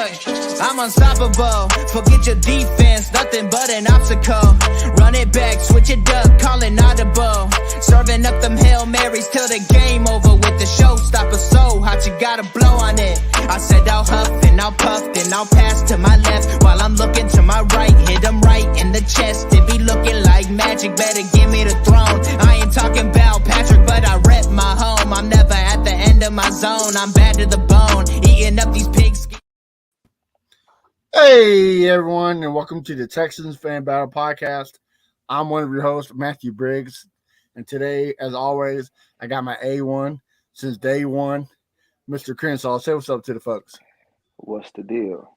I'm unstoppable. Forget your defense, nothing but an obstacle. Run it back, switch it up, call it audible. Serving up them Hail Marys till the game over with the showstopper. So hot, you gotta blow on it. I said I'll huff and I'll puff, then I'll pass to my left while I'm looking to my right. Hit him right in the chest. It be looking like magic. Better give me the throne. I ain't talking about Patrick, but I rep my home. I'm never at the end of my zone. I'm bad to the bone, eating up these pigs. Hey everyone, and welcome to the Texans Fan Battle Podcast. I'm one of your hosts, Matthew Briggs, and today, as always, I got my A1 since day one, Mr. Crenshaw. Say what's up to the folks. What's the deal?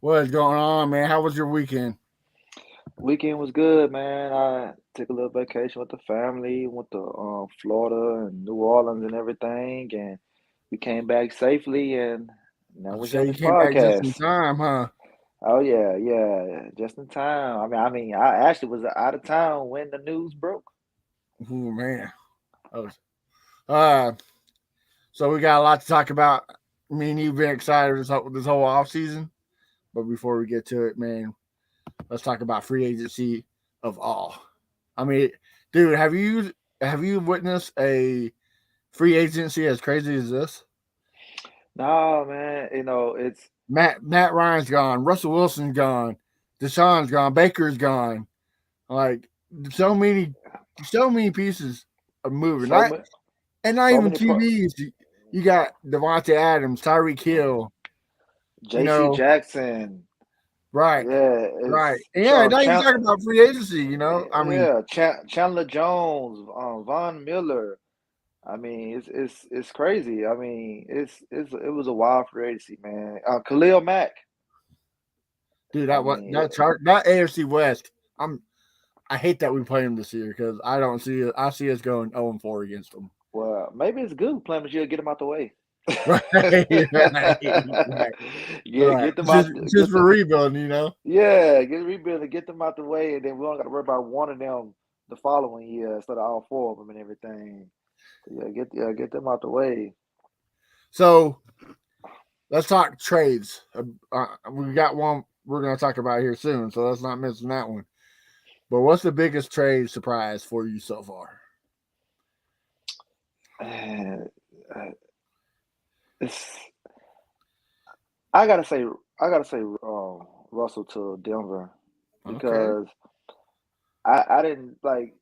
What is going on, man? How was your weekend? Weekend was good, man. I took a little vacation with the family, went to Florida and New Orleans and everything, and we came back safely, and now we're So on you this came back just in podcast. time, huh? Oh yeah, just in time. I actually was out of town when the news broke. Oh man. So we got a lot to talk about. Me and you've been excited this whole off season, but before we get to it, man, let's talk about free agency of all. I mean, dude, have you witnessed a free agency as crazy as this? No, man, it's Matt Ryan's gone, Russell Wilson's gone, Deshaun's gone, Baker's gone. Like so many pieces are moving. so many, And not so even many QBs. You got Devontae Adams, Tyreek Hill, J.C. Jackson. right. Yeah, Right. it's Yeah, now you're talking about free agency, I mean, Chandler Jones, Von Miller. I mean, it's crazy. I mean, it was a wild free agency, man. Khalil Mack. dude, I that mean, that AFC West. I hate that we play them this year because I see us going 0-4 against them. well, maybe it's good playing this year. Get them out the way. Right. Yeah, Right. get them out. Just for rebuilding, Yeah, get rebuild and get them out the way, and then we don't got to worry about one of them the following year instead of all four of them and everything. Get them out the way. So let's talk trades. We got one we're going to talk about here soon, so let's not mention that one. But what's the biggest trade surprise for you so far? I gotta say Russell to Denver because I didn't like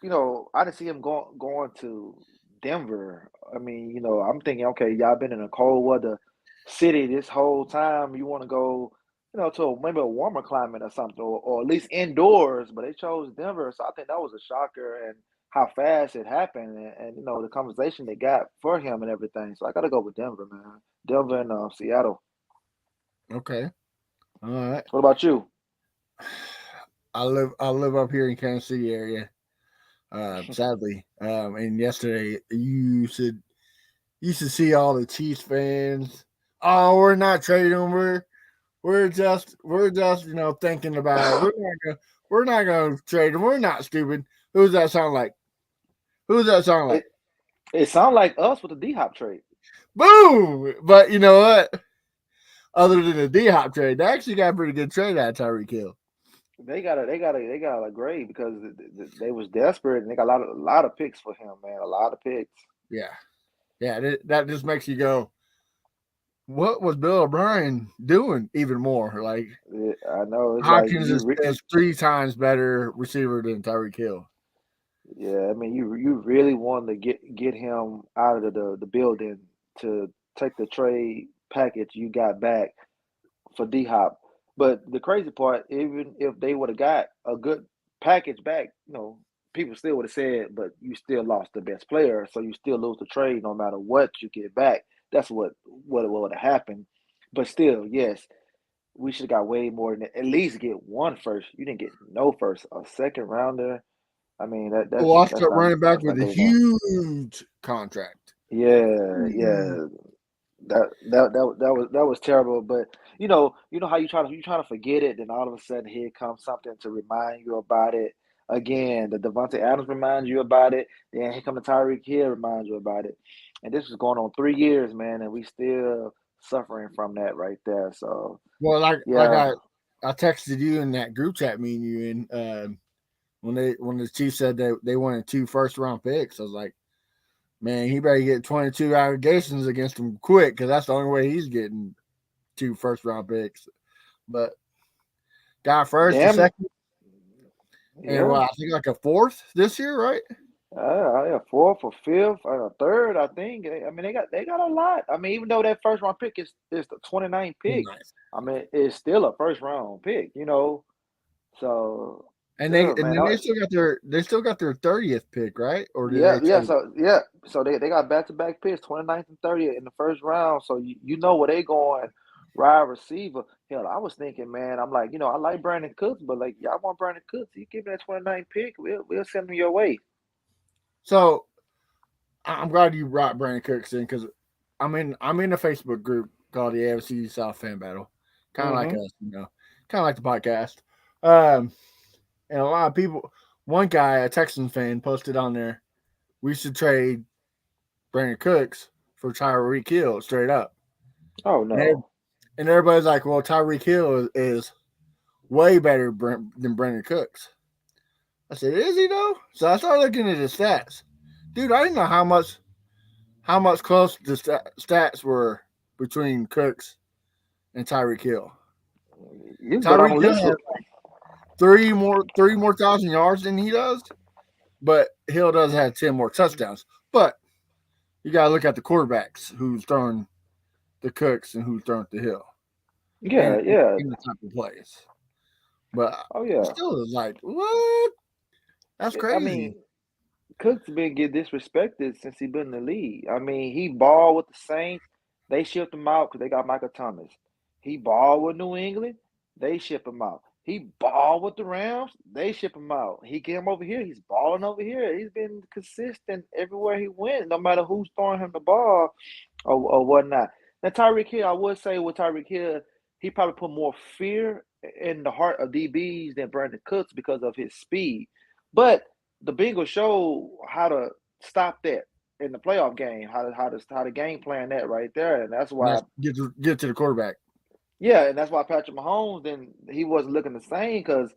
I didn't see him going to Denver. I mean, I'm thinking, okay, y'all been in a cold weather city this whole time. You want to go, to maybe a warmer climate or something, or at least indoors. But they chose Denver, so I think that was a shocker and how fast it happened, and the conversation they got for him and everything. So I got to go with Denver, man. Denver and Seattle. Okay. All right. What about you? I live up here in Kansas City area. Sadly, and yesterday you should see all the Chiefs fans. Oh, we're not trading. We're just thinking about it. We're not gonna trade them. We're not stupid. Who does that sound like? It sounds like us with the D-Hop trade. Boom! But you know what? Other than the D-Hop trade, they actually got a pretty good trade out of Tyreek Hill. They got a grade because they was desperate and they got a lot of picks for him, man. A lot of picks. Yeah. That just makes you go, what was Bill O'Brien doing? Even more like I know it's Hopkins is 3 times better receiver than Tyreek Hill. Yeah, I mean you really wanted to get him out of the building to take the trade package you got back for D-Hop. But the crazy part, even if they would have got a good package back, people still would have said, but you still lost the best player, so you still lose the trade no matter what you get back. That's what would have happened. But still, yes, we should have got way more than at least get one first. You didn't get no first, a second rounder. I mean that's lost that's up not running back that's with not a good enough. huge contract. Yeah. That was terrible. But how you trying to forget it, then all of a sudden here comes something to remind you about it. Again, the Devontae Adams reminds you about it. Then here come the Tyreek Hill reminds you about it. And this was going on 3 years, man, and we still suffering from that right there. So Well, like yeah, I texted you in that group chat me and you in when the Chiefs said they wanted 2 first-round picks. I was like, man, he better get 22 allegations against him quick because that's the only way he's getting 2 first-round picks. But got first, the damn, second, and yeah. well, I think like a fourth this year, right? Yeah, fourth or fifth or a third, I think. I mean, they got a lot. I mean, even though that first round pick is the 29th pick, Nice. I mean, it's still a first round pick, you know. So And yeah, then man. they still got their 30th pick, right? Or did Yeah, they yeah. trade? So they got back to back picks, 29th and 30th in the first round. So you know where they going, wide receiver. Hell, I was thinking, man, I'm like, I like Brandon Cooks, but like y'all want Brandon Cooks, you give me that 29th pick, we'll send him your way. So I'm glad you brought Brandon Cooks in because I'm in a Facebook group called the AFC South Fan Battle, kind of like Mm-hmm. us, kind of like the podcast. Um, and a lot of people, one guy, a Texans fan, posted on there, we should trade Brandon Cooks for Tyreek Hill straight up, Oh and, no. and everybody's like, well, Tyreek Hill is way better than Brandon Cooks. I said, is he though? So I started looking at his stats, dude. I didn't know how much close the stats were between Cooks and Tyreek Hill. You can go down the Tyreek Hill list. has like three more thousand yards than he does, but Hill does have 10 more touchdowns. But you gotta look at the quarterbacks who's throwing the Cooks and who's throwing the Hill Yeah, and yeah. in the type of plays. But Oh yeah. still is like, what? That's I crazy. mean, Cook's been get disrespected since he been in the league. I mean, he balled with the Saints. They shipped him out because they got Michael Thomas. He balled with New England. They ship him out. He balled with the Rams. They ship him out. He came over here. He's balling over here. He's been consistent everywhere he went, no matter who's throwing him the ball or whatnot. Now, Tyreek Hill, I would say with Tyreek Hill, he probably put more fear in the heart of DBs than Brandon Cooks because of his speed. But the Bengals show how to stop that in the playoff game, how to game plan that right there, and that's And why that's get to the quarterback. and that's why Patrick Mahomes then he wasn't looking the same because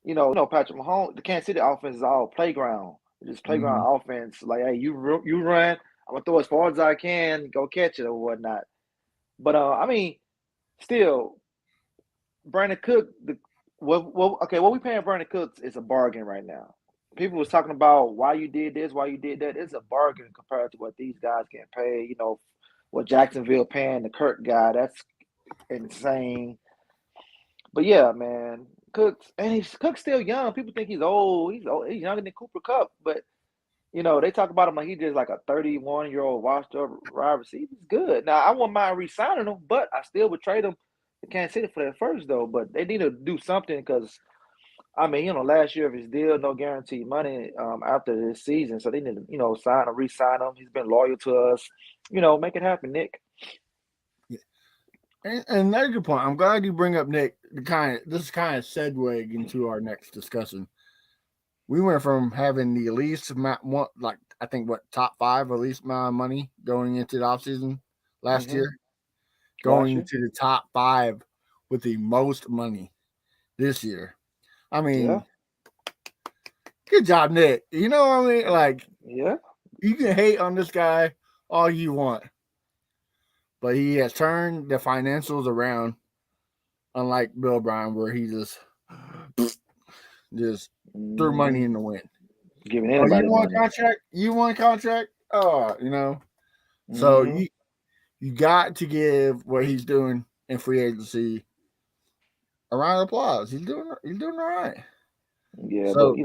Patrick Mahomes, the Kansas City offense is all playground, just Mm-hmm. playground offense. Like, hey, you run, I'm gonna throw as far as I can, go catch it or whatnot. But I mean, still, Brandon Cook, what we paying Brandon Cooks is a bargain right now. People was talking about why you did this, why you did that. It's a bargain compared to what these guys getting paid. What Jacksonville paying the Kirk guy, that's insane. But yeah, man, Cook's still young. People think he's old. He's old. He's younger than Cooper Kupp, but they talk about him like he's just like a 31-year-old washed up wide receiver. He's good. Now I wouldn't mind re-signing him, but I still would trade him to Kansas City for that first though. But they need to do something because I mean, last year of his deal, no guaranteed money after this season. So they need to, sign or re-sign him. He's been loyal to us. Make it happen, Nick. And that's a good point. I'm glad you bring up Nick. This is kind of segue into our next discussion. We went from having the least amount, like I think top 5 or least amount of money going into the offseason last Mm-hmm. year, Last going year, to the top 5 with the most money this year. I yeah, mean, good job, Nick. You know what I mean? Like, yeah, you can hate on this guy all you want, but he has turned the financials around, unlike Bill Bryan, where he just threw money mm-hmm. in the wind. Giving Oh, you anybody want a money. contract? You want a contract? Oh, So Mm-hmm. you got to give what he's doing in free agency a round of applause. He's doing all right. Yeah, but So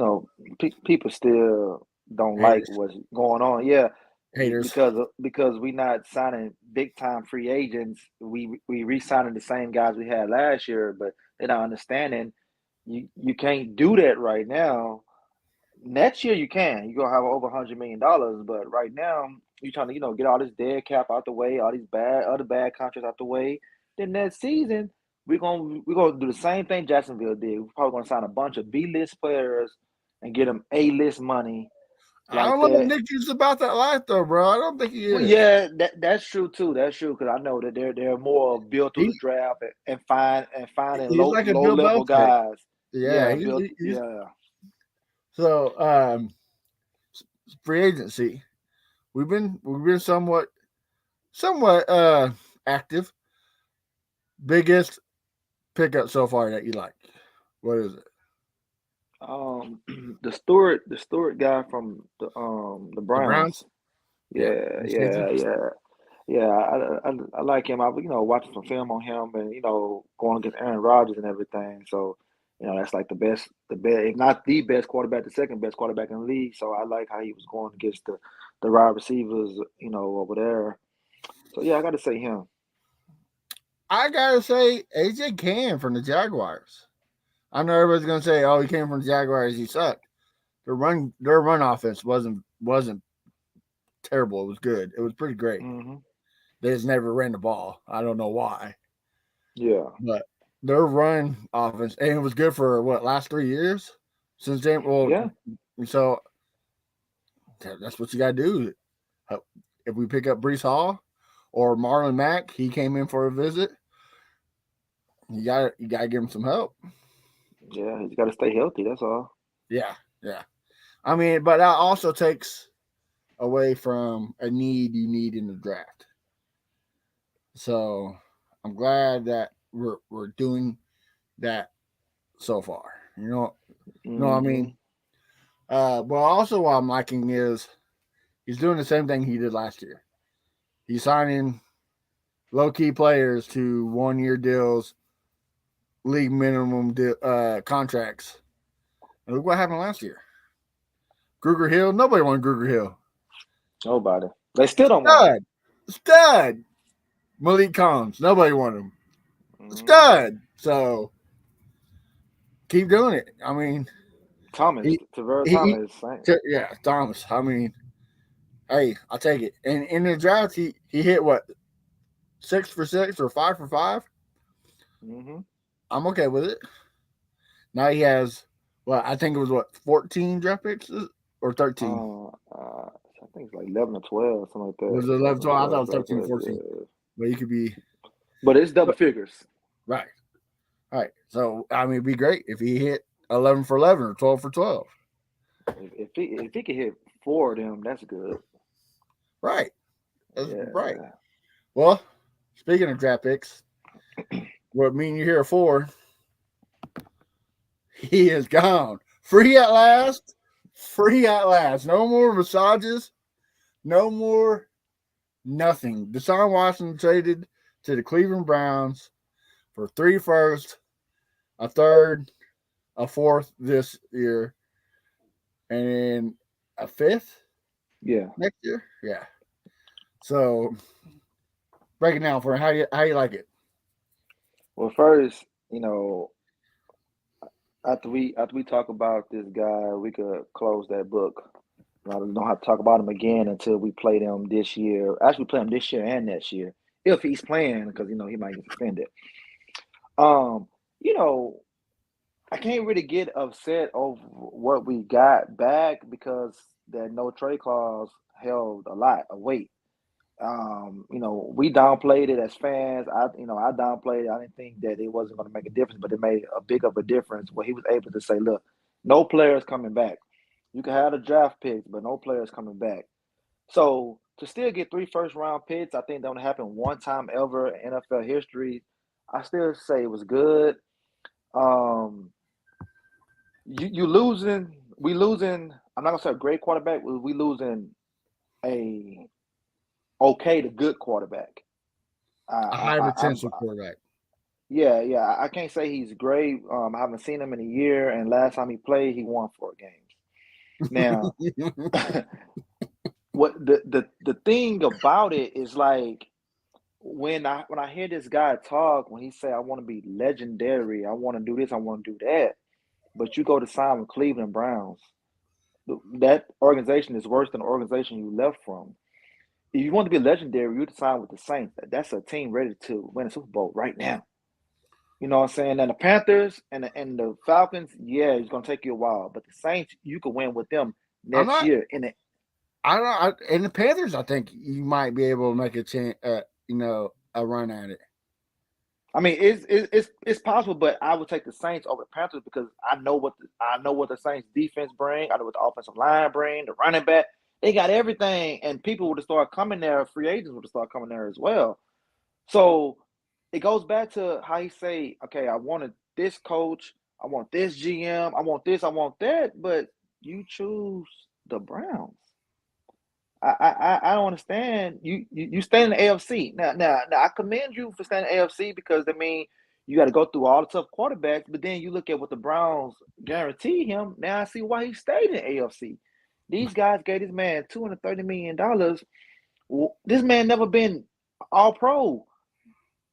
people still don't like haters, what's going on. Yeah, haters. because we not signing big time free agents. We re-signing the same guys we had last year, but they're not understanding. You can't do that right now. Next year you can. You're gonna have over $100 million, but right now you're trying to get all this dead cap out the way, all these bad contracts out the way. Then next season we're gonna do the same thing Jacksonville did. We're probably gonna sign a bunch of B list players and get them A list money. I don't know if Nick is about that life though, bro. I don't think he Well, is. yeah, that's true too. That's true because I know that they're more built through He, the draft and finding he's like a low Bill level Belichick. guys. Yeah, Yeah, built. Yeah. So free agency. We've been somewhat active. Biggest pickup so far that you like? What is it? The Stewart guy from the The Browns. Browns? Yeah. Yeah, The yeah, safety? yeah. Yeah, I like him. I watching some film on him and going against Aaron Rodgers and everything. So that's like the best, if not the best quarterback, the second best quarterback in the league. So I like how he was going against the wide receivers, over there. So yeah, I got to say him. I gotta say AJ Cam from the Jaguars. I know everybody's gonna say, "Oh, he came from the Jaguars. He sucked." Their run offense wasn't terrible. It was good. It was pretty great. Hmm. They just never ran the ball. I don't know why, Yeah, but their run offense and it was good for what last 3 years since they yeah, so that's what you gotta do. If we pick up Brees Hall or Marlon Mack, he came in for a visit. You gotta give him some help. yeah. He's got to stay healthy. That's all. Yeah, yeah. I mean, but that also takes away from a need you need in the draft. So I'm glad that we're doing that so far. What I Hmm. mean. But also what I'm liking is he's doing the same thing he did last year. He's signing low key players to 1 year deals, league minimum contracts. And look what happened last year. Gruger Hill, nobody wanted Gruger Hill. Nobody. They still don't want him. Stud. Malik Collins, nobody wanted him. Hmm. Stud. So keep doing it. I mean, Thomas, he, Tavera he Thomas, same. yeah, Thomas. I mean, hey, I'll take it. And in the draft, he hit what 6 for 6 or 5 for 5. Hmm. I'm okay with it. Now he has I think it was 14 draft picks or 13. I think it's like 11 or 12, something like that. Was it 11, 11 or 12? I thought 12 it was draft 13, picks, 14. yeah. But you could be But it's double figures. right. All right. So I mean, it'd be great if he hit 11 for 11 or 12 for 12. If he could hit 4 of them, that's good. Right. That's right. Yeah. Well, speaking of draft picks, what me and you here for? He is gone. Free at last. Free at last. No more massages. No more nothing. Deshaun Watson traded to the Cleveland Browns for 3 firsts, a third, a fourth this year, and then a fifth Yeah. next year. Yeah. So break it down for how you like it. Well, first, after we talk about this guy, we could close that book. I don't have to talk about him again until we play them this year. Actually, play him this year and next year if he's playing, because he might get suspended. Um, you know, I can't really get upset over what we got back because that no trade clause held a lot of weight. We downplayed it as fans. I downplayed it. I didn't think that it wasn't going to make a difference, but it made a big of a difference where he was able to say, look, no players coming back. You can have the draft picks, but no players coming back. So to still get 3 first-round picks, I think that only happened one time ever in NFL history. I still say it was good. Um, you losing, we losing. I'm not gonna say a great quarterback. We losing a okay to good quarterback. A high I'm potential quarterback. yeah. I can't say he's great. I haven't seen him in a year, and last time he played, he won 4 games. Now, what the thing about it is like when I hear this guy talk, when he say I want to be legendary, I want to do this, I want to do that, but you go to sign with Cleveland Browns, that organization is worse than the organization you left from. If you want to be legendary, you sign with the Saints. That's a team ready to win a Super Bowl right now. You know what I'm saying? And the Panthers and the Falcons, yeah, it's gonna take you a while. But the Saints, you can win with them I'm next not. year. In it, I don't. In the Panthers, I think you might be able to make a chance. A run at it. I mean, it's possible, but I would take the Saints over the Panthers because I know what the Saints defense bring. I know what the offensive line bring. The running back, they got everything, and people would have started coming there. Free agents would have started coming there as well. So it goes back to how he say, okay, I wanted this coach, I want this GM, I want this, I want that, but you choose the Browns. I don't understand. You stay in the AFC. Now I commend you for staying in the AFC because I mean you got to go through all the tough quarterbacks, but then you look at what the Browns guarantee him. Now I see why he stayed in the AFC. These guys gave this man $230 million. This man never been all pro.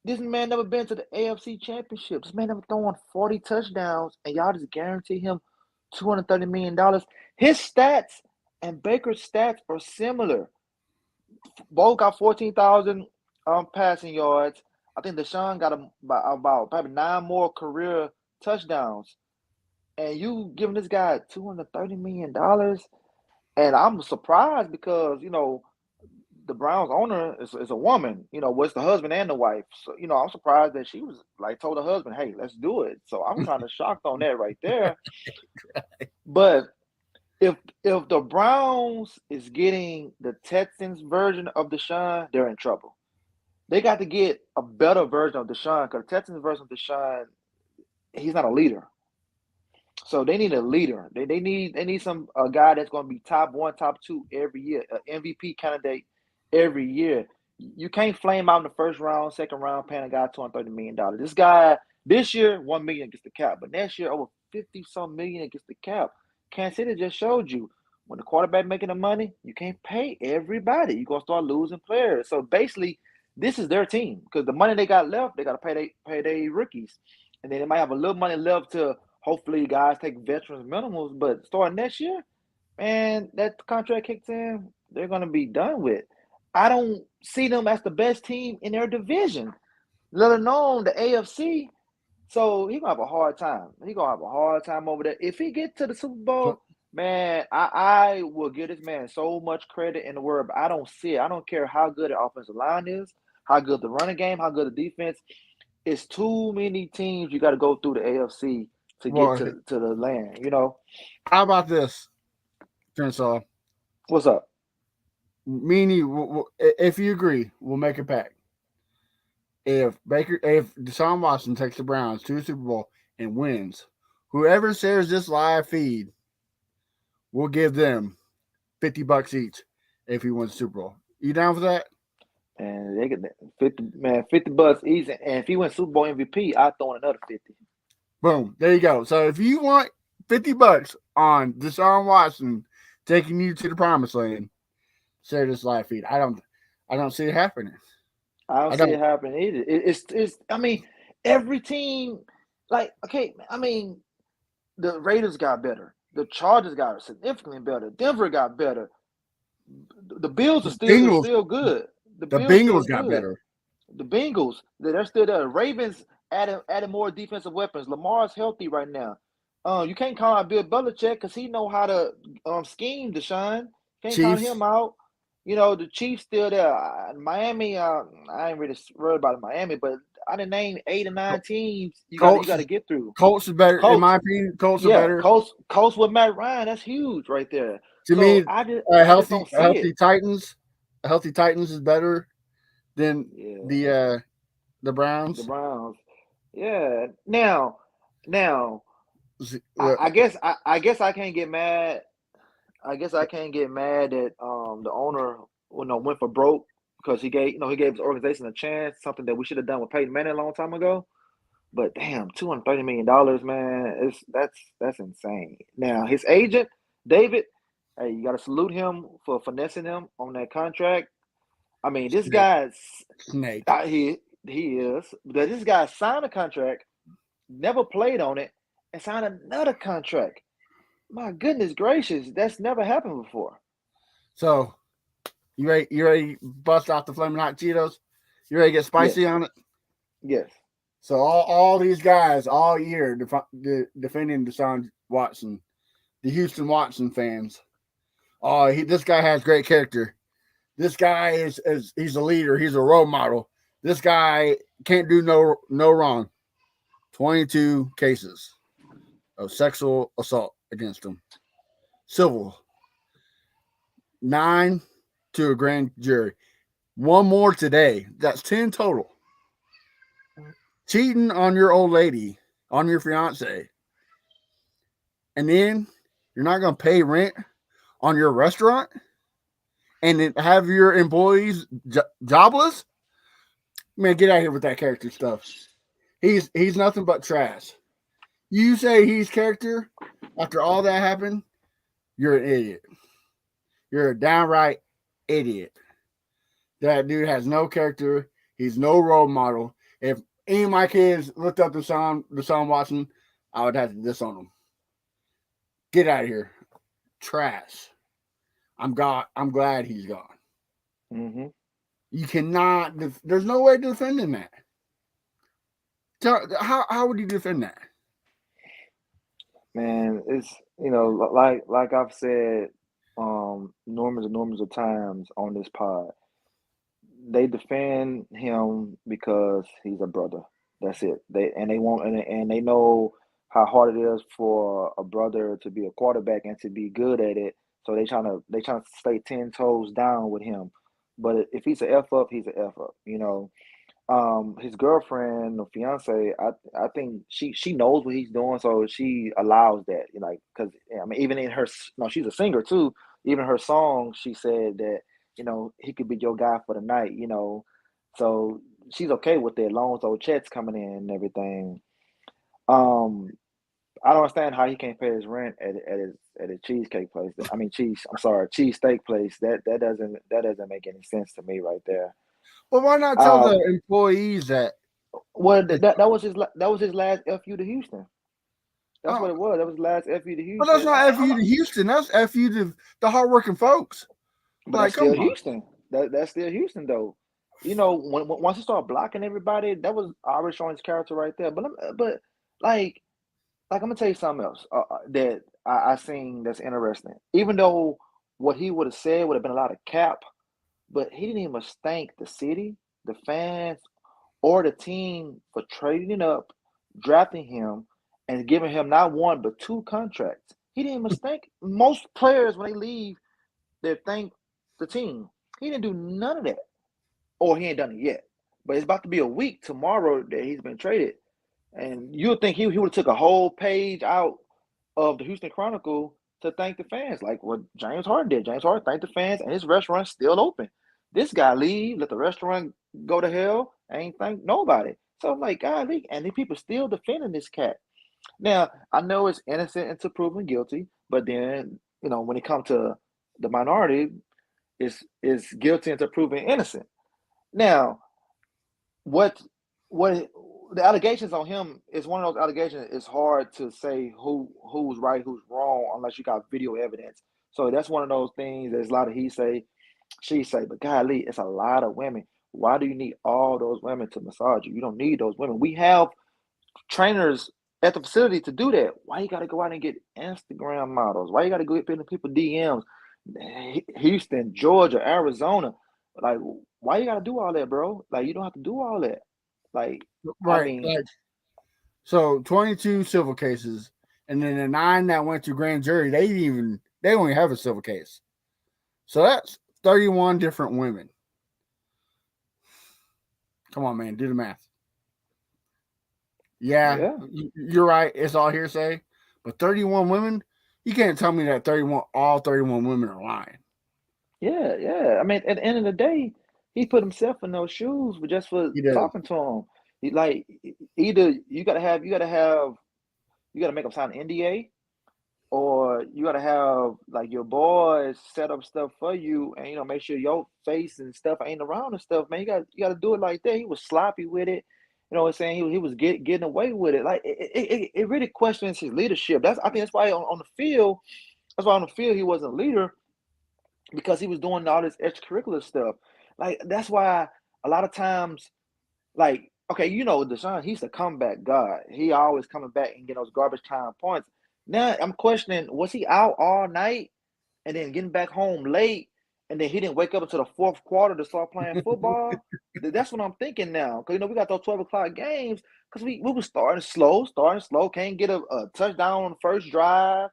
This man never been to the AFC Championship. This man never thrown 40 touchdowns, and y'all just guarantee him $230 million. His stats and Baker's stats are similar. Both got 14,000 passing yards. I think Deshaun got about probably 9 more career touchdowns. And you giving this guy $230 million. And I'm surprised because, the Browns owner is a woman, it's the husband and the wife. So, I'm surprised that she was like told her husband, hey, let's do it. So I'm kind of shocked on that right there. But if the Browns is getting the Texans version of Deshaun, they're in trouble. They got to get a better version of Deshaun because the Texans version of Deshaun, he's not a leader. So they need a leader. They need some a guy that's going to be top 1, top 2 every year, an MVP candidate every year. You can't flame out in the first round, second round, paying a guy $230 million. This guy this year $1 million against the cap, but next year over 50-some million against the cap. Kansas City just showed you when the quarterback making the money, you can't pay everybody. You're gonna start losing players. So basically, this is their team because the money they got left, they got to pay their rookies, and then they might have a little money left to hopefully guys take veterans minimums. But starting next year, man, that contract kicks in, they're gonna be done with. I don't see them as the best team in their division, let alone the AFC. So he's gonna have a hard time. He's gonna have a hard time over there. If he get to the Super Bowl, man, I will give this man so much credit in the world, but I don't see it. I don't care how good the offensive line is, how good the running game, how good the defense. It's too many teams you got to go through the AFC to get to the land, How about this, Trinsaw? What's up? Meanie, if you agree, we'll make a pact. If Deshaun Watson takes the Browns to the Super Bowl and wins, whoever shares this live feed, we'll give them $50 each if he wins the Super Bowl. You down for that? And they get $50 easy. And if he wins Super Bowl MVP, I'll throw in another 50. Boom. There you go. So if you want $50 on Deshaun Watson taking you to the promised land, share this live feed. I don't see it happening. I don't see it happening either. It's I mean, every team, like, okay, I mean, the Raiders got better. The Chargers got significantly better. Denver got better. The Bills are still good. The Bengals got better. The Bengals, they're still there. The Ravens added more defensive weapons. Lamar's healthy right now. You can't call out Bill Belichick because he know how to scheme, Deshaun. Can't call him out. The Chiefs still there. Miami, I ain't really worried about Miami, but I didn't name 8 or 9 teams you got to get through. Colts are better, in my opinion. Colts are better. Colts with Matt Ryan, that's huge right there. To me, I just don't see healthy it. Titans. A healthy Titans is better than the Browns. The Browns. Yeah. Now, I guess I can't get mad. I guess I can't get mad that the owner went for broke because he gave his organization a chance, something that we should have done with Peyton Manning a long time ago. But damn, $230 million, man, that's insane. Now his agent, David, hey, you got to salute him for finessing him on that contract. I mean, this guy's snake. He is, but this guy signed a contract, never played on it, and signed another contract. My goodness gracious, that's never happened before. So, you ready to bust out the flaming hot Cheetos? You ready to get spicy on it? Yes. So all these guys all year defending Deshaun Watson, the Houston Watson fans, Oh, this guy has great character. This guy is he's a leader. He's a role model. This guy can't do no wrong. 22 cases of sexual assault against him. Civil. 9 to a grand jury. One more today. That's 10 total. Cheating on your old lady, on your fiance. And then you're not going to pay rent on your restaurant and then have your employees jobless? Man, get out of here with that character stuff. He's nothing but trash. You say he's character after all that happened, you're an idiot. You're a downright idiot. That dude has no character. He's no role model. If any of my kids looked up Deshaun Watson, I would have to disown him. Get out of here. Trash. I'm glad he's gone. Mm-hmm. You cannot. There's no way to defending that. How would you defend that? Man, it's like I've said numerous of times on this pod. They defend him because he's a brother. That's it. They want and they know how hard it is for a brother to be a quarterback and to be good at it. So they trying to stay 10 toes down with him. But if he's an F up, he's an F up. His girlfriend or fiance, I think she knows what he's doing, so she allows that. Because I mean, even in her, no, she's a singer too. Even her song, she said that he could be your guy for the night. So she's okay with it, long as those checks coming in and everything. I don't understand how he can't pay his rent at his cheesecake place. I mean, cheesesteak place. That doesn't make any sense to me right there. Well, why not tell the employees that? Well, that was his last FU to Houston. That's what it was. That was his last FU to Houston. But that's not FU to Houston. That's FU to the hardworking folks. But that's still Houston. That's still Houston, though. Once he started blocking everybody, that was already showing his character right there. But like I'm gonna tell you something else that I seen that's interesting. Even though what he would have said would have been a lot of cap, but he didn't even thank the city, the fans, or the team for trading up, drafting him, and giving him not one but 2 contracts. He didn't even thank. Most players when they leave, they thank the team. He didn't do none of that, or he ain't done it yet. But it's about to be a week tomorrow that he's been traded, and you would think he would have took a whole page out of the Houston Chronicle to thank the fans, like what James Harden did. James Harden thanked the fans, and his restaurant's still open. This guy leave, let the restaurant go to hell, ain't thank nobody. So I'm like, golly, and the people still defending this cat. Now, I know it's innocent until proven guilty, but then, when it comes to the minority, it's guilty until proven innocent. Now, what the allegations on him is one of those allegations. It's hard to say who's right, who's wrong, unless you got video evidence. So that's one of those things. There's a lot of he say, she say, but golly, it's a lot of women. Why do you need all those women to massage you? You don't need those women. We have trainers at the facility to do that. Why you got to go out and get Instagram models? Why you got to go into people DMs? Houston, Georgia, Arizona. Like, why you got to do all that, bro? Like, you don't have to do all that. Like, right. I mean, so 22 civil cases, and then the 9 that went to grand jury, they only have a civil case. So that's 31 different women. Come on, man, do the math. Yeah, you're right. It's all hearsay, but 31 women. You can't tell me that all 31 women are lying. Yeah. I mean, at the end of the day, he put himself in those shoes, but just for talking to him. He, like, either you gotta make him sign an NDA, or you gotta have like your boys set up stuff for you, and make sure your face and stuff ain't around and stuff. Man, you gotta do it like that. He was sloppy with it. You know what I'm saying? He was getting away with it. Like it really questions his leadership. I think that's why on the field. That's why on the field he wasn't a leader, because he was doing all this extracurricular stuff. Like, that's why a lot of times, like, okay, Deshaun, he's the comeback god. He always coming back and getting those garbage time points. Now I'm questioning, was he out all night and then getting back home late, and then he didn't wake up until the fourth quarter to start playing football. That's what I'm thinking now. Because, we got those 12 o'clock games because we were starting slow, can't get a touchdown on the first drive,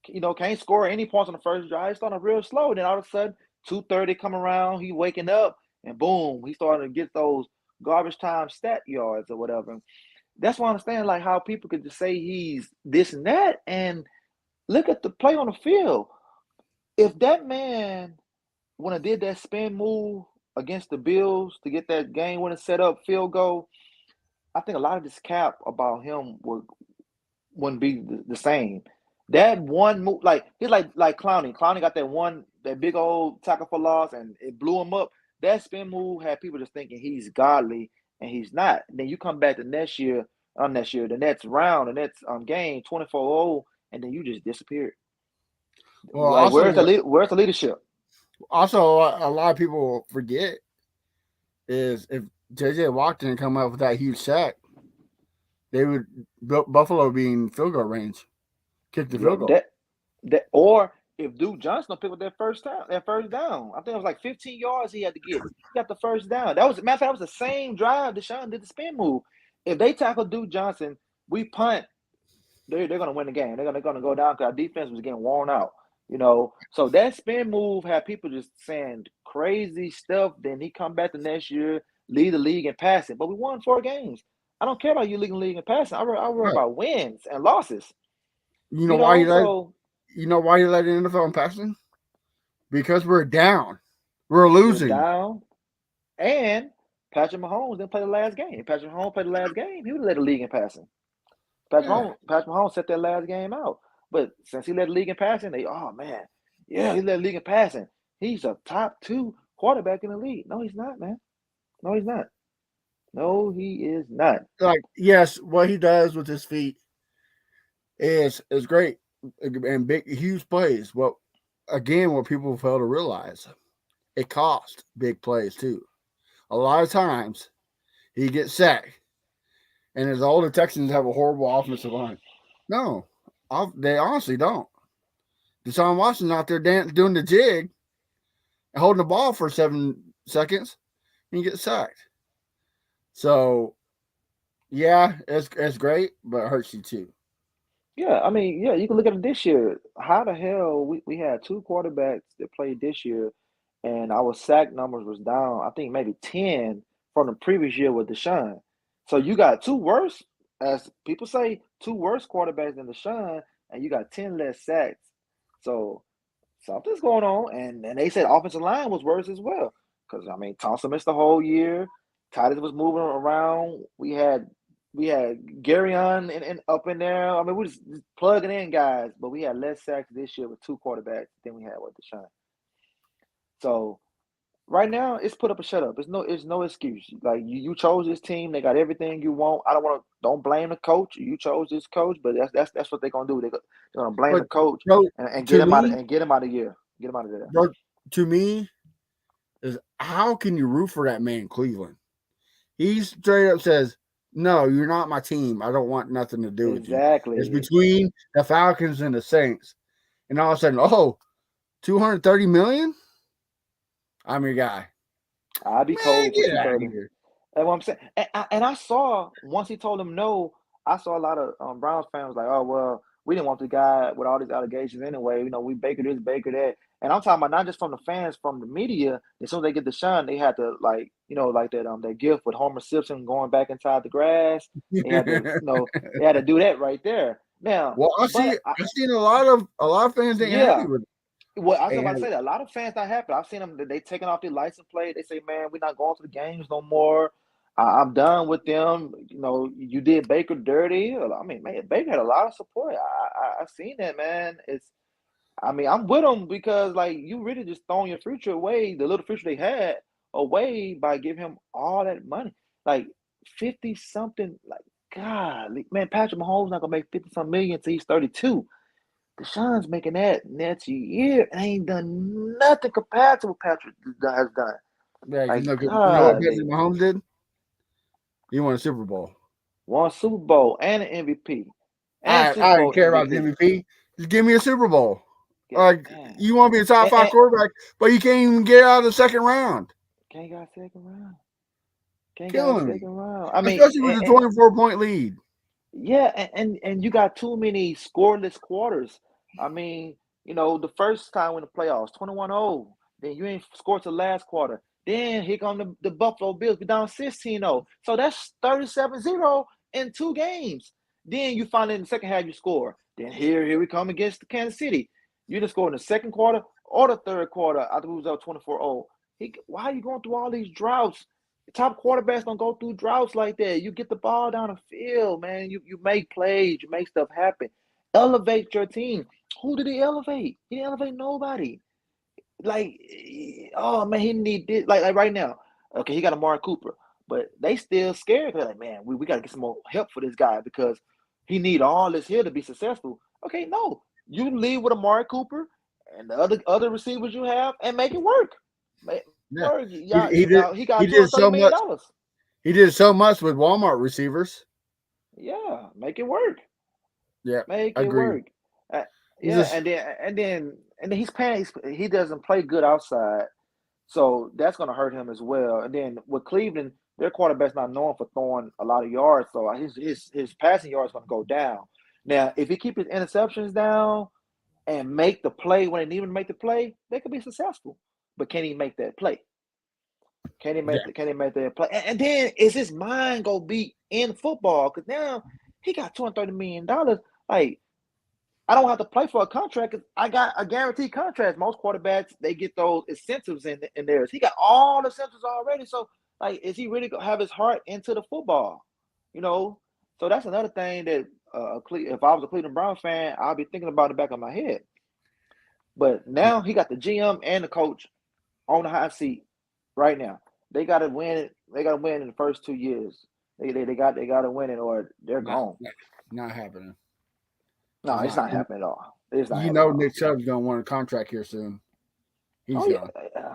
can't score any points on the first drive. It's starting real slow. And then all of a sudden, 2:30 come around, he waking up, and boom, he starting to get those garbage time stat yards or whatever. That's why I understand like how people could just say he's this and that, and look at the play on the field. If that man when I did that spin move against the Bills to get that game winning set up field goal, I think a lot of this cap about him wouldn't be the same. That one move, like he's like Clowney. Clowney got that big old tackle for loss, and it blew him up. That spin move had people just thinking he's godly, and he's not. And then you come back the next year, the next round, the next game, 24-0, and then you just disappeared. Well, like also, where's the leadership? Also, a lot of people forget is if JJ Watt didn't come up with that huge sack, they would Buffalo be in field goal range, kick the field goal. Or if Duke Johnson picked up that first down, I think it was like 15 yards he had to get. He got the first down. That was matter of fact, that was the same drive Deshaun did the spin move. If they tackle Duke Johnson, we punt. They're going to win the game. They're going to go down because our defense was getting worn out. So that spin move had people just saying crazy stuff. Then he come back the next year, lead the league in passing. But we won 4 games. I don't care about you leading the league in passing. I worry about wins and losses. You know why you let the NFL in passing? Because we're down. We're losing. We're down. And Patrick Mahomes didn't play the last game. If Patrick Mahomes played the last game, he would have led the league in passing. Patrick Mahomes set that last game out. But since he led the league in passing, he led the league in passing. He's a top 2 quarterback in the league. No, he's not, man. No, he's not. No, he is not. Like, yes, what he does with his feet is great and big, huge plays. Well, again, what people fail to realize, it costs big plays too. A lot of times, he gets sacked, and as all the Texans have a horrible offensive line. No. They honestly don't. Deshaun Watson's out there doing the jig and holding the ball for 7 seconds and you get sacked. So, yeah, it's great, but it hurts you too. Yeah, I mean, you can look at it this year. How the hell we had 2 quarterbacks that played this year, and our sack numbers was down, I think maybe 10 from the previous year with Deshaun. So you got 2 worse, as people say, 2 worse quarterbacks than Deshaun, and you got 10 less sacks. So something's going on, and they said offensive line was worse as well. Because Thompson missed the whole year. Titus was moving around. We had Garyon and up in there. We just plugging in guys, but we had less sacks this year with 2 quarterbacks than we had with Deshaun. So right now, it's put up or shut up. It's no excuse. Like you chose this team. They got everything you want. Don't blame the coach. You chose this coach, but that's what they're gonna do. They're gonna blame the coach and get him out of here. Get him out of there. Bro, to me, is how can you root for that man in Cleveland? He straight up says, "No, you're not my team. I don't want nothing to do with you." Exactly. It's between the Falcons and the Saints, and all of a sudden, $230 million. I'm your guy. I'll be cold. Get out of here. That's what I'm saying. And I saw, once he told him no, I saw a lot of Browns fans like, oh, well, we didn't want the guy with all these allegations anyway. We Baker this, Baker that. And I'm talking about not just from the fans, from the media. As soon as they get the shine, they had to, like that gift with Homer Simpson going back inside the grass. They had to, they had to do that right there. Now, well, I've seen a lot of fans ain't happy with it. Well, I was about to say that a lot of fans not happy. I've seen them; they taking off their license plate. They say, "Man, we're not going to the games no more. I'm done with them." You did Baker dirty. Man, Baker had a lot of support. I've seen that, man. I'm with them because you really just throwing your future away, the little future they had away by giving him all that money, 50 something. God, man, Patrick Mahomes not gonna make 50 some million until he's 32. Deshaun's making that next year and ain't done nothing compared to what Patrick has done. Yeah, you know what Patrick Mahomes did? He won a Super Bowl. Won a Super Bowl and an MVP. I don't care about the MVP. Just give me a Super Bowl. Like, Man. you want to be a top 5 quarterback, but you can't even get out of the second round. Can't got second round. Can't got Killing me. second round. I mean, Especially with a 24-point lead. yeah, and you got too many scoreless quarters. I mean, the first time in the playoffs, 21-0, then you ain't scored till last quarter. Then here come the Buffalo Bills, be down 16-0. So that's 37-0 in 2 games. Then you find in the second half you score. Then here we come against the Kansas City. You just score in the second quarter or the third quarter after we was up 24-0. Why are you going through all these droughts? Top quarterbacks don't go through droughts like that. You get the ball down the field, man. You make plays, you make stuff happen. Elevate your team. Who did he elevate? He didn't elevate nobody. Like, oh man, he need this. Like right now, okay, he got Amari Cooper, but they still scared. They're like, man, we got to get some more help for this guy because he need all this here to be successful. Okay, no, you leave with Amari Cooper and the other receivers you have and make it work. Yeah. Yeah, he got He did so $230 million. much. He did so much with Walmart receivers. Yeah, make it work. Yeah, Make it agree. work. And then he's paying. He doesn't play good outside, so that's going to hurt him as well. And then with Cleveland, their quarterback's not known for throwing a lot of yards, so his passing yards going to go down. Now, if he keep his interceptions down and make the play when they need him to make the play, they could be successful. But can he make that play? Can he make that play? And then is his mind gonna be in football? Because now he got $230 million. Like, I don't have to play for a contract because I got a guaranteed contract. Most quarterbacks, they get those incentives in theirs. He got all the incentives already. So, like, is he really gonna have his heart into the football? So that's another thing that if I was a Cleveland Brown fan, I'd be thinking about the back of my head. But now he got the GM and the coach on the hot seat right now. They got to win it. They got to win in the first 2 years. They got to win it or they're gone. Not happening. No, it's not happening at all. It's not. Nick Chubb's gonna want a contract here soon. He's gone.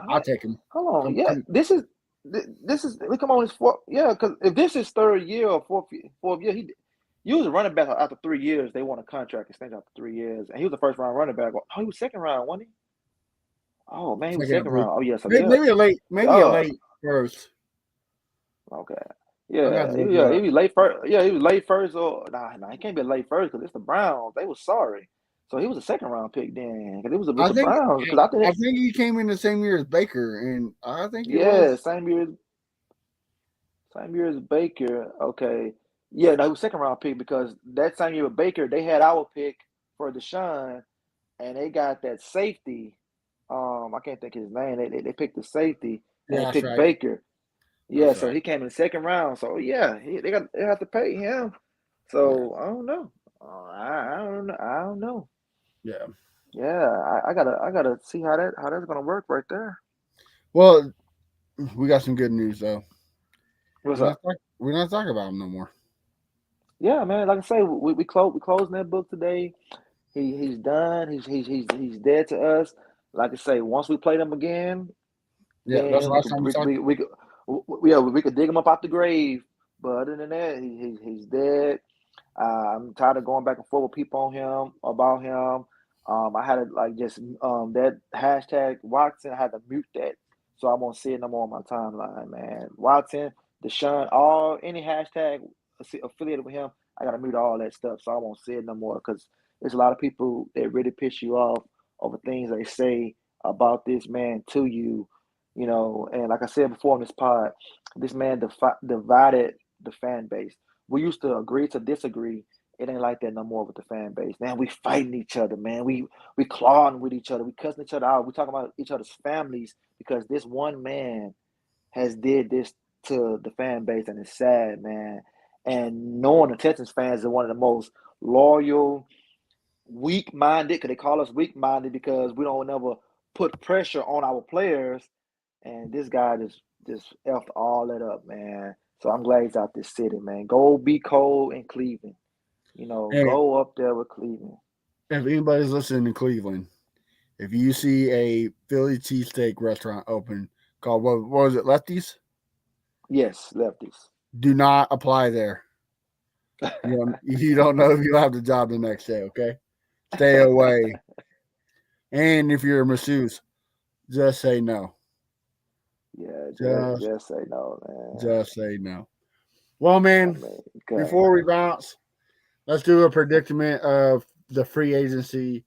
I'll take him. Hold on. This is we come on his fourth. Yeah, because if this is third year or fourth year, he was a running back after 3 years. They won a contract extension after 3 years, and he was the first round running back. Oh, he was second round, wasn't he? Oh man, he was second round. Oh yes, maybe a late first. Okay. Yeah, he was late first. Yeah, he was late first. Or he can't be late first because it's the Browns. They were sorry, so he was a second round pick then because it was the Browns. Because I think he came in the same year as Baker, and I think same year as Baker. Okay, yeah, no, he was second round pick because that same year with Baker, they had our pick for Deshaun, and they got that safety. I can't think of his name. They picked the safety and they picked Baker. Yeah, that's so right. He came in the second round. So yeah, they have to pay him. So I don't know. I don't know. Yeah. Yeah, I gotta see how that's gonna work right there. Well, we got some good news though. What's up? We're not talking about him no more. Yeah, man. Like I say, we closing that book today. He's done. He's dead to us. Like I say, once we play them again, yeah, that's the last time we could dig him up out the grave. But other than that, he's dead. I'm tired of going back and forth with people on him about him. I had to that hashtag Watson. I had to mute that, so I won't see it no more on my timeline, man. Watson, Deshaun, any hashtag affiliated with him, I gotta mute all that stuff, so I won't see it no more because there's a lot of people that really piss you off over things they say about this man to you, and like I said before on this pod, this man divided the fan base. We used to agree to disagree. It ain't like that no more with the fan base. Man, we fighting each other, man. We clawing with each other. We cussing each other out. We talking about each other's families because this one man has did this to the fan base, and it's sad, man. And knowing the Texans fans are one of the most loyal, weak-minded, because they call us weak-minded because we don't ever put pressure on our players. And this guy just effed all that up, man. So I'm glad he's out this city, man. Go be cold in Cleveland. Go up there with Cleveland. If anybody's listening to Cleveland, if you see a Philly cheesesteak restaurant open called, what was it, Lefties? Yes, Lefties. Do not apply there. You don't know if you'll have the job the next day, okay? Stay away. And if you're a masseuse, just say no. Yeah, Just, just say no, man. just say no. Well, man, Okay. before we bounce, let's do a predicament of the free agency.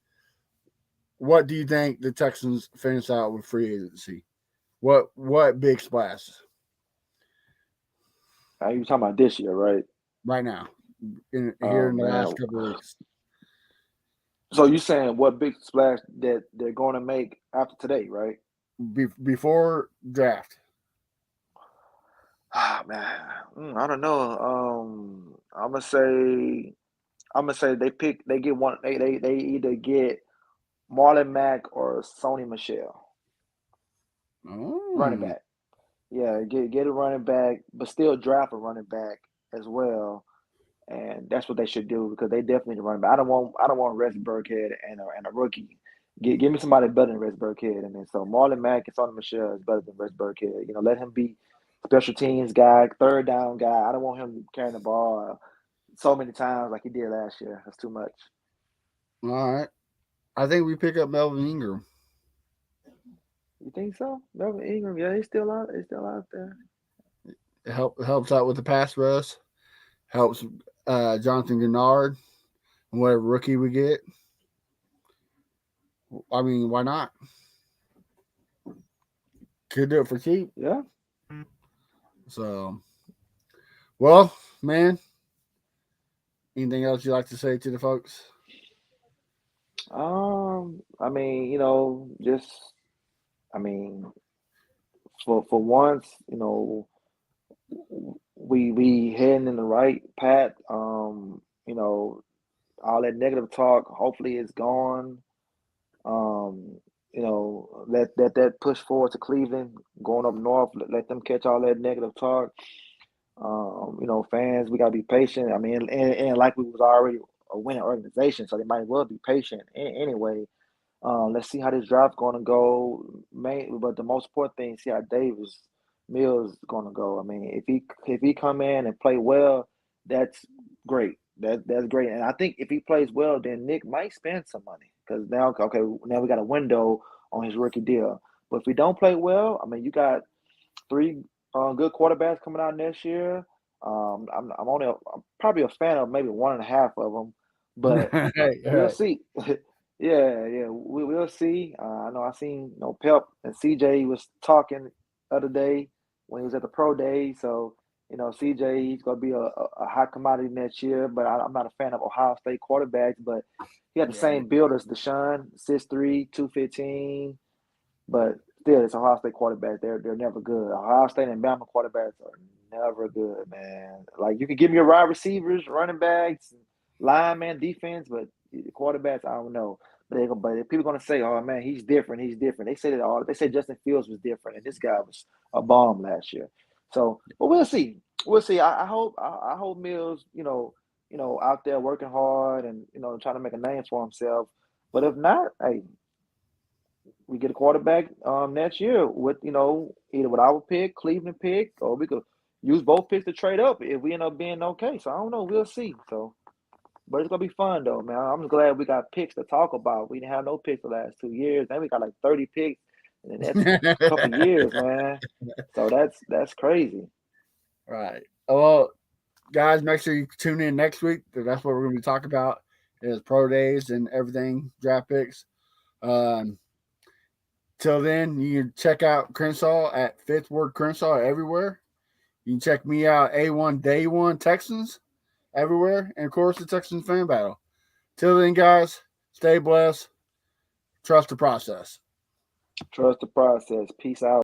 What do you think the Texans finish out with free agency? What big splash Now you talking about this year, right? right now Oh here in the last man. couple of weeks? So you saying what big splash that they're going to make after today, right? Before draft. Ah man, I don't know. I'm gonna say they get one. They either get Marlon Mack or Sony Michelle, running Oh. back. Yeah, get a running back, but still draft a running back as well. And that's what they should do because they definitely need to run back. I don't want Rex Burkhead and a rookie. Give me somebody better than Rex Burkhead. And then so Marlon Mack and Sonny Michelle is better than Rex Burkhead. Let him be special teams guy, third down guy. I don't want him carrying the ball so many times like he did last year. That's too much. All right. I think we pick up Melvin Ingram. You think so? Melvin Ingram, yeah, he's still out. He's still out there. It helps out with the pass rush. Helps Jonathan Gennard and whatever rookie we get. I mean, why not? Could do it for cheap. Yeah. So, well, man, anything else you'd like to say to the folks? I mean, just I mean, for once, we heading in the right path. All that negative talk hopefully is gone. Let that push forward to Cleveland, going up north, let them catch all that negative talk. Fans, we gotta be patient. I mean, and like we was already a winning organization, so they might as well be patient anyway. Let's see how this draft's going to go. But the most important thing, see how Davis Mills is going to go. I mean, if he come in and play well, that's great. That's great. And I think if he plays well, then Nick might spend some money because now we got a window on his rookie deal. But if he don't play well, I mean, you got three good quarterbacks coming out next year. I'm probably a fan of maybe one and a half of them, but we'll Right. see. Yeah, we'll see. I know I seen Pep and CJ was talking the other day when he was at the pro day. So CJ he's gonna be a hot commodity next year. But I'm not a fan of Ohio State quarterbacks. But he had the Yeah. same build as Deshaun, 6'3", 215. But still, it's Ohio State quarterback. They're never good. Ohio State and Bama quarterbacks are never good, man. Like you can give me your wide receivers, running backs, lineman, defense, but quarterbacks, I don't know. But people gonna say, "Oh man, he's different. He's different." They say that all. They say Justin Fields was different, and this guy was a bomb last year. So, but we'll see. We'll see. I hope Mills, out there working hard and trying to make a name for himself. But if not, hey, we get a quarterback next year with either with our pick, Cleveland pick, or we could use both picks to trade up if we end up being okay. So I don't know. We'll see. So, but it's gonna be fun though, man. I'm just glad we got picks to talk about. We didn't have no picks the last 2 years. Now we got like 30 picks in the next couple years, man. So that's crazy. Right. Well, guys, make sure you tune in next week. That's what we're going to be talking about is pro days and everything, draft picks. Um, Till then, you can check out Crenshaw at Fifth Word Crenshaw everywhere. You can check me out, A1 Day One Texans, everywhere. And of course, the Texans Fan Battle. Till then, guys, stay blessed. Trust the process. Trust the process. Peace out.